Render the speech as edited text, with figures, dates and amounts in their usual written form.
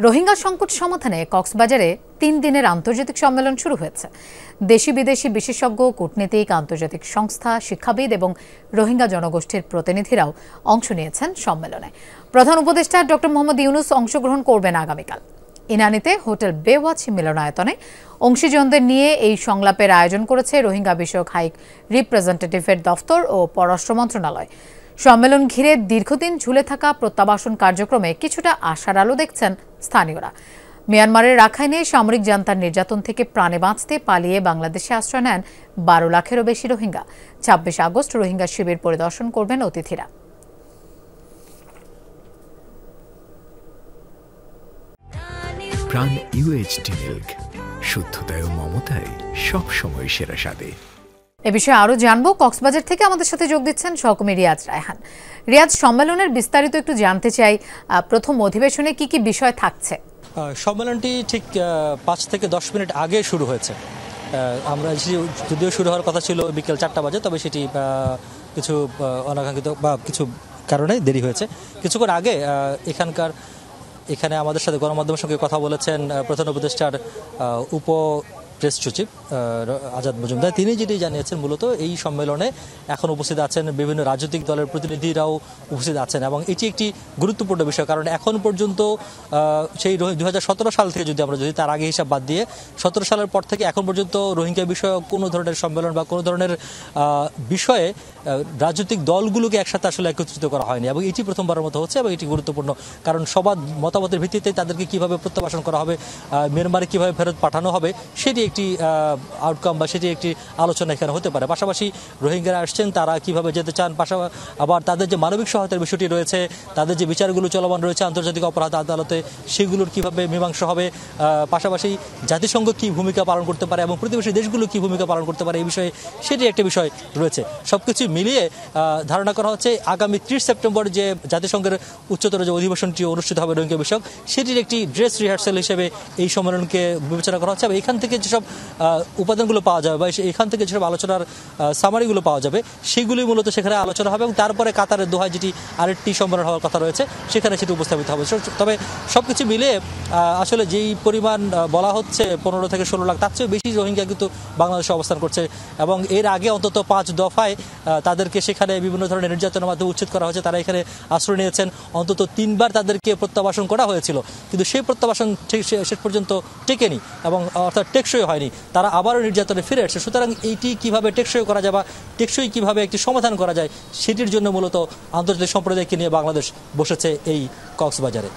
রোহিঙ্গা সংকট সমাধানে কক্সবাজারে 3 দিনের আন্তর্জাতিক সম্মেলন শুরু হয়েছে। দেশি বিদেশি বিশেষজ্ঞ, কূটনীতিক, আন্তর্জাতিক সংস্থা, শিক্ষাবিদ এবং রোহিঙ্গা জনগোষ্ঠীর প্রতিনিধিরাও অংশ নিয়েছেন সম্মেলনে। প্রধান উপদেষ্টা ডক্টর মোহাম্মদ ইউনুস অংশগ্রহণ করবেন আগামীকাল। ইনানীতে হোটেল বেওয়াচ মিলনায়তনে অংশীজনদের নিয়ে এই সংলাপের আয়োজন করেছে রোহিঙ্গা বিষয়ক হাই রিপ্রেজেন্টেটিভের দফতর ও পররাষ্ট্র মন্ত্রণালয়। সম্মেলন ঘিরে দীর্ঘদিন ঝুলে থাকা প্রত্যাবাসন কার্যক্রমে কিছুটা আশার আলো দেখছেন স্থানীয়রা। মিয়ানমারের রাখাইনে সামরিক জান্তার নির্যাতন থেকে প্রাণে বাঁচতে পালিয়ে বাংলাদেশে আশ্রয় নেন 12 লাখেরও বেশি রোহিঙ্গা। 26 আগস্ট রোহিঙ্গা শিবির পরিদর্শন করবেন অতিথিরা। প্রাণ ইউএইচটি মিল্ক, শুদ্ধতায় ও মমতায় সবসময় সেরা স্বাদে। এ বিষয়ে আরো জানবো। কক্সবাজার থেকে আমাদের সাথে যোগ দিচ্ছেন সহকর্মী রিয়াজ রায়হান। রিয়াজ, সম্মেলনের বিস্তারিত একটু জানতে চাই। প্রথম অধিবেশনে কি কি বিষয় থাকছে? সম্মেলনটি ঠিক 5 থেকে 10 মিনিট আগে শুরু হয়েছে। আমরা যদিও শুরু হওয়ার কথা ছিল বিকেল 4টা বাজে, তবে সেটি কিছু অনাকাঙ্ক্ষিত বা কিছু কারণে দেরি হয়েছে। কিছুক্ষণ আগে এখানে আমাদের সাথে গণমাধ্যমের সঙ্গে কথা বলেছেন প্রধান উপদেষ্টার উপ প্রেস সচিব আজাদ মজুমদার। তিনি যেটি জানিয়েছেন, মূলত এই সম্মেলনে এখন উপস্থিত আছেন বিভিন্ন রাজনৈতিক দলের প্রতিনিধিরাও উপস্থিত আছেন এবং এটি একটি গুরুত্বপূর্ণ বিষয়। কারণ এখন পর্যন্ত সেই 2017 সাল থেকে যদি তার আগে হিসাব বাদ দিয়ে 17 সালের পর থেকে এখন পর্যন্ত রোহিঙ্গা বিষয়ে কোনো ধরনের সম্মেলন বা কোনো ধরনের বিষয়ে রাজনৈতিক দলগুলোকে একসাথে আসলে একত্রিত করা হয়নি এবং এটি প্রথমবারের মতো হচ্ছে এবং এটি গুরুত্বপূর্ণ। কারণ সবার মতামতের ভিত্তিতে তাদেরকে কিভাবে প্রত্যাবাসন করা হবে, মিয়ানমারে কিভাবে ফেরত পাঠানো হবে, সেটি একটি আউটকাম বা সেটি একটি আলোচনা এখানে হতে পারে। পাশাপাশি রোহিঙ্গারা আসছেন, তারা কিভাবে যেতে চান, আবার তাদের যে মানবিক সহায়তার বিষয়টি রয়েছে, তাদের যে বিচারগুলো চলমান রয়েছে আন্তর্জাতিক অপরাধ আদালতে, সেগুলোর কিভাবে মীমাংসা হবে, পাশাপাশি জাতিসংঘ কি ভূমিকা পালন করতে পারে এবং প্রতিবেশী দেশগুলো কি ভূমিকা পালন করতে পারে, এই বিষয়ে সেটি একটা বিষয় রয়েছে। সবকিছু মিলিয়ে ধারণা করা হচ্ছে আগামী 30 সেপ্টেম্বর যে জাতিসংঘের উচ্চতর যে অধিবেশনটি অনুষ্ঠিত হবে রোহিঙ্গা বিষয়ক, সেটির একটি ড্রেস রিহার্সাল হিসেবে এই সম্মেলনকে বিবেচনা করা হচ্ছে এবং এখান থেকে যেসব উপাদানগুলো পাওয়া যাবে বা এখান থেকে যেসব আলোচনার সামারিগুলো পাওয়া যাবে, সেগুলি মূলত সেখানে আলোচনা হবে এবং তারপরে কাতারের দোহায় যেটি আরেকটি সম্মেলন হওয়ার কথা রয়েছে, সেখানে সেটি উপস্থাপিত হবে। তবে সবকিছু মিলিয়ে আসলে যেই পরিমাণ বলা হচ্ছে 15 থেকে 16 লাখ, তার চেয়ে বেশি রোহিঙ্গা কিন্তু বাংলাদেশে অবস্থান করছে এবং এর আগে অন্তত 5 দফায় তাদেরকে সেখানে বিভিন্ন ধরনের নির্যাতনের মাধ্যমে উচ্ছেদ করা হয়েছে। তারা এখানে আশ্রয় নিয়েছেন। অন্তত 3 বার তাদেরকে প্রত্যাবাসন করা হয়েছিল, কিন্তু সেই প্রত্যাবাসন শেষ পর্যন্ত টেকেনি এবং অর্থাৎ টেকসই হয়নি। তারা আবারও নির্যাতনে ফিরে আসছে। সুতরাং এইটি কিভাবে টেকসই করা যায় বা টেকসই কিভাবে একটি সমাধান করা যায়, সেটির জন্য মূলত আন্তর্জাতিক সম্প্রদায়কে নিয়ে বাংলাদেশ বসেছে এই কক্সবাজারে।